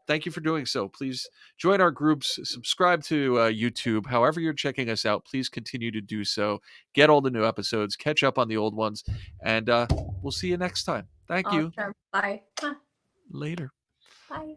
Speaker 1: Thank you for doing so. Please join our groups, subscribe to YouTube, however you're checking us out. Please continue to do so. Get all the new episodes, catch up on the old ones, and we'll see you next time. Thank you.
Speaker 2: Awesome. Bye.
Speaker 1: Later.
Speaker 2: Bye.